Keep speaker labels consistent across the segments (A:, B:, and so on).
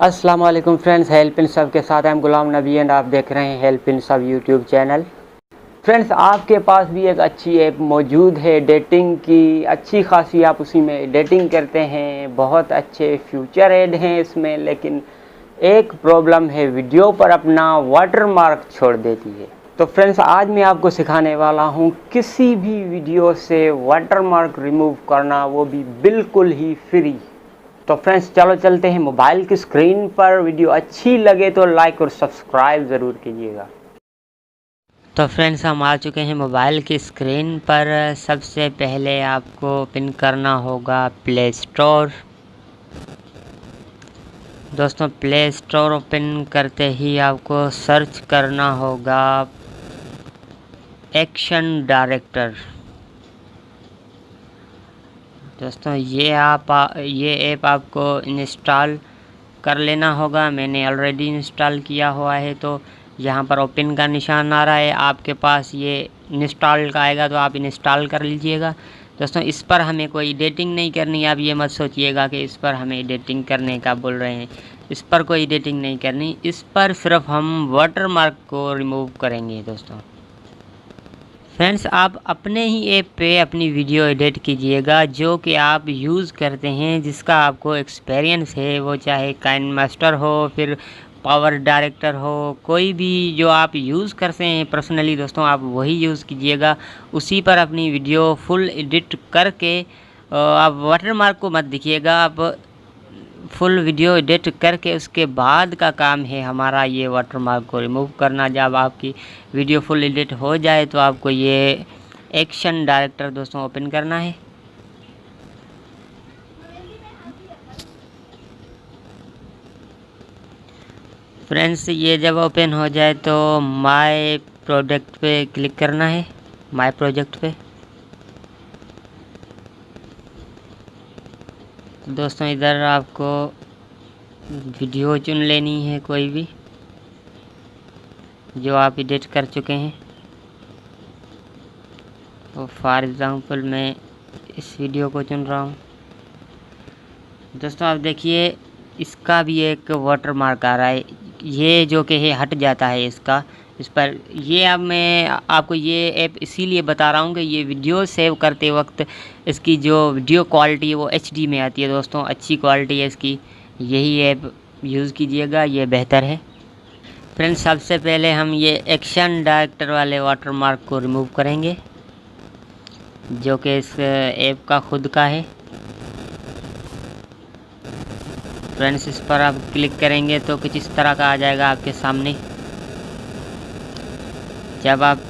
A: अस्सलाम वालेकुम friends, help in सब के साथ हम गुलाम नबी एंड आप देख रहे हैं हेल्प इन सब यूट्यूब चैनल। फ्रेंड्स, आपके पास भी एक अच्छी ऐप मौजूद है डेटिंग की, अच्छी खासी आप उसी में डेटिंग करते हैं, बहुत अच्छे फ्यूचर ऐड हैं इसमें, लेकिन एक प्रॉब्लम है, वीडियो पर अपना वाटरमार्क छोड़ देती है। तो फ्रेंड्स, आज मैं आपको सिखाने वाला हूँ किसी भी वीडियो से वाटरमार्क रिमूव करना, वो भी बिल्कुल ही फ्री। तो फ्रेंड्स, चलो चलते हैं मोबाइल की स्क्रीन पर। वीडियो अच्छी लगे तो लाइक और सब्सक्राइब ज़रूर कीजिएगा। तो फ्रेंड्स, हम आ चुके हैं मोबाइल की स्क्रीन पर। सबसे पहले आपको ओपन करना होगा प्ले स्टोर। दोस्तों, प्ले स्टोर ओपन करते ही आपको सर्च करना होगा एक्शन डायरेक्टर। दोस्तों, ये ऐप आपको इंस्टॉल कर लेना होगा। मैंने ऑलरेडी इंस्टॉल किया हुआ है, तो यहाँ पर ओपन का निशान आ रहा है, आपके पास ये इंस्टॉल का आएगा तो आप इंस्टॉल कर लीजिएगा। दोस्तों, इस पर हमें कोई एडिटिंग नहीं करनी। आप ये मत सोचिएगा कि इस पर हमें एडिटिंग करने का बोल रहे हैं। इस पर कोई एडिटिंग नहीं करनी, इस पर सिर्फ हम वाटरमार्क को रिमूव करेंगे। दोस्तों फ्रेंड्स, आप अपने ही ऐप पे अपनी वीडियो एडिट कीजिएगा जो कि आप यूज़ करते हैं, जिसका आपको एक्सपीरियंस है, वो चाहे काइनमास्टर हो, फिर पावर डायरेक्टर हो, कोई भी जो आप यूज़ करते हैं पर्सनली। दोस्तों, आप वही यूज़ कीजिएगा, उसी पर अपनी वीडियो फुल एडिट करके आप वाटरमार्क को मत दिखिएगा। आप फुल वीडियो एडिट करके उसके बाद का काम है हमारा ये वाटरमार्क को रिमूव करना। जब आपकी वीडियो फुल एडिट हो जाए तो आपको ये एक्शन डायरेक्टर दोस्तों ओपन करना है। फ्रेंड्स, ये जब ओपन हो जाए तो माय प्रोजेक्ट पे क्लिक करना है, माय प्रोजेक्ट पे। तो दोस्तों, इधर आपको वीडियो चुन लेनी है कोई भी जो आप एडिट कर चुके हैं। तो फॉर एग्ज़ाम्पल मैं इस वीडियो को चुन रहा हूँ। दोस्तों, आप देखिए इसका भी एक वाटरमार्क आ रहा है, ये जो कि है हट जाता है इसका। इस पर ये अब मैं आपको ये ऐप इसीलिए बता रहा हूँ कि ये वीडियो सेव करते वक्त इसकी जो वीडियो क्वालिटी है वो HD में आती है। दोस्तों, अच्छी क्वालिटी है इसकी, यही ऐप यूज़ कीजिएगा, ये बेहतर है। फ्रेंड्स, सबसे पहले हम ये एक्शन डायरेक्टर वाले वाटरमार्क को रिमूव करेंगे जो कि इस ऐप का खुद का है। फ्रेंड्स, इस पर आप क्लिक करेंगे तो कुछ इस तरह का आ जाएगा आपके सामने। जब आप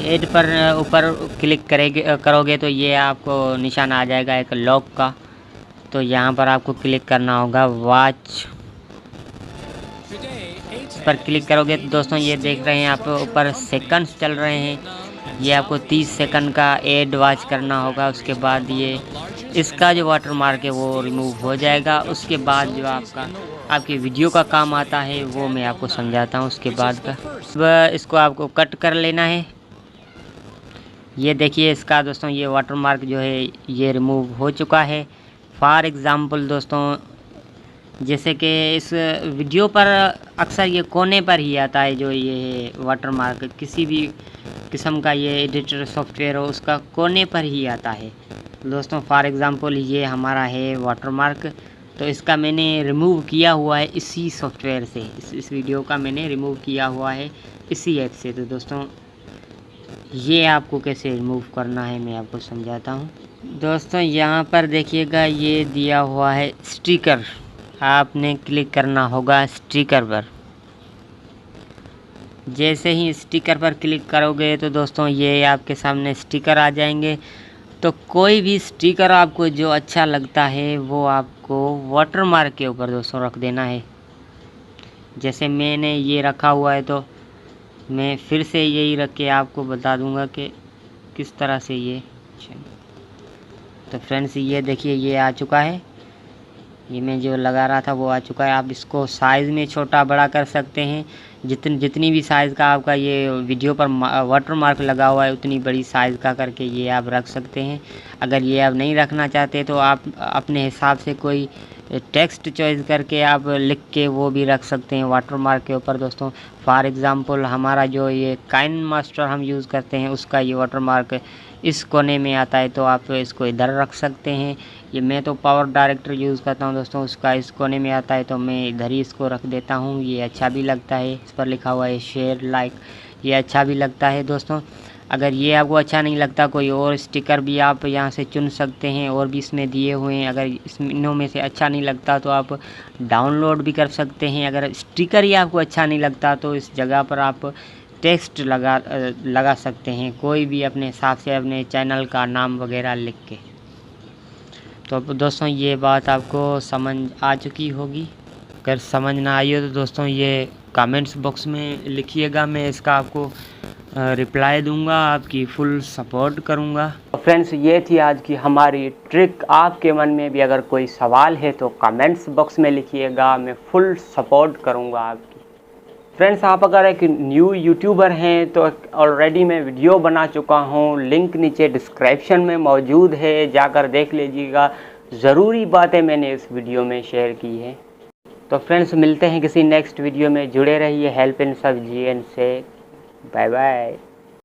A: ऐड पर ऊपर क्लिक करोगे तो ये आपको निशान आ जाएगा एक लॉक का। तो यहाँ पर आपको क्लिक करना होगा वॉच पर। क्लिक करोगे तो दोस्तों ये देख रहे हैं आप ऊपर सेकंड्स चल रहे हैं, ये आपको 30 सेकंड का ऐड वॉच करना होगा। उसके बाद ये इसका जो वाटरमार्क है वो रिमूव हो जाएगा। उसके बाद जो आपकी वीडियो का काम आता है वो मैं आपको समझाता हूँ उसके बाद का। अब इसको आपको कट कर लेना है। ये देखिए इसका दोस्तों ये वाटरमार्क जो है ये रिमूव हो चुका है। फॉर एग्ज़ाम्पल दोस्तों, जैसे कि इस वीडियो पर अक्सर ये कोने पर ही आता है, जो ये वाटरमार्क किसी भी किस्म का ये एडिटर सॉफ्टवेयर हो उसका कोने पर ही आता है। दोस्तों, फॉर एग्ज़ाम्पल ये हमारा है वाटरमार्क, तो इसका मैंने रिमूव किया हुआ है इसी सॉफ्टवेयर से। इस वीडियो का मैंने रिमूव किया हुआ है इसी ऐप से। तो दोस्तों, ये आपको कैसे रिमूव करना है मैं आपको समझाता हूँ। दोस्तों, यहाँ पर देखिएगा ये दिया हुआ है स्टिकर, आपने क्लिक करना होगा स्टिकर पर। जैसे ही स्टिकर पर क्लिक करोगे तो दोस्तों ये आपके सामने स्टिकर आ जाएंगे। तो कोई भी स्टिकर आपको जो अच्छा लगता है वो आपको वाटरमार्क के ऊपर दोस्तों रख देना है। जैसे मैंने ये रखा हुआ है तो मैं फिर से यही रख के आपको बता दूंगा कि किस तरह से ये। तो फ्रेंड्स, ये देखिए ये आ चुका है, ये मैं जो लगा रहा था वो आ चुका है। आप इसको साइज़ में छोटा बड़ा कर सकते हैं, जितनी भी साइज़ का आपका ये वीडियो पर वाटरमार्क लगा हुआ है उतनी बड़ी साइज़ का करके ये आप रख सकते हैं। अगर ये आप नहीं रखना चाहते तो आप अपने हिसाब से कोई टेक्स्ट चॉइस करके आप लिख के वो भी रख सकते हैं वाटर मार्क के ऊपर दोस्तों। फॉर एग्ज़ाम्पल हमारा जो ये काइन मास्टर हम यूज़ करते हैं उसका ये वाटर मार्क इस कोने में आता है, तो आप इसको इधर रख सकते हैं। ये मैं तो पावर डायरेक्टर यूज़ करता हूँ दोस्तों, उसका इस कोने में आता है तो मैं इधर ही इसको रख देता हूँ। ये अच्छा भी लगता है, इस पर लिखा हुआ है शेयर लाइक, ये अच्छा भी लगता है दोस्तों। अगर ये आपको अच्छा नहीं लगता, कोई और स्टिकर भी आप यहाँ से चुन सकते हैं, और भी इसमें दिए हुए हैं। अगर इनों में से अच्छा नहीं लगता तो आप डाउनलोड भी कर सकते हैं। अगर स्टिकर ही आपको अच्छा नहीं लगता तो इस जगह पर आप टेक्स्ट लगा सकते हैं, कोई भी अपने हिसाब से अपने चैनल का नाम वगैरह लिख के। तो दोस्तों ये बात आपको समझ आ चुकी होगी। अगर समझ ना आई हो तो दोस्तों ये कमेंट्स बॉक्स में लिखिएगा, मैं इसका आपको रिप्लाई दूंगा, आपकी फुल सपोर्ट करूंगा। तो फ्रेंड्स ये थी आज की हमारी ट्रिक। आपके मन में भी अगर कोई सवाल है तो कमेंट्स बॉक्स में लिखिएगा, मैं फुल सपोर्ट करूंगा आपकी। फ्रेंड्स आप अगर एक न्यू यूट्यूबर हैं तो ऑलरेडी मैं वीडियो बना चुका हूं, लिंक नीचे डिस्क्रिप्शन में मौजूद है, जाकर देख लीजिएगा। ज़रूरी बातें मैंने इस वीडियो में शेयर की है। तो फ्रेंड्स मिलते हैं किसी नेक्स्ट वीडियो में, जुड़े रहिए हेल्प इन सब जीएन से। Bye bye.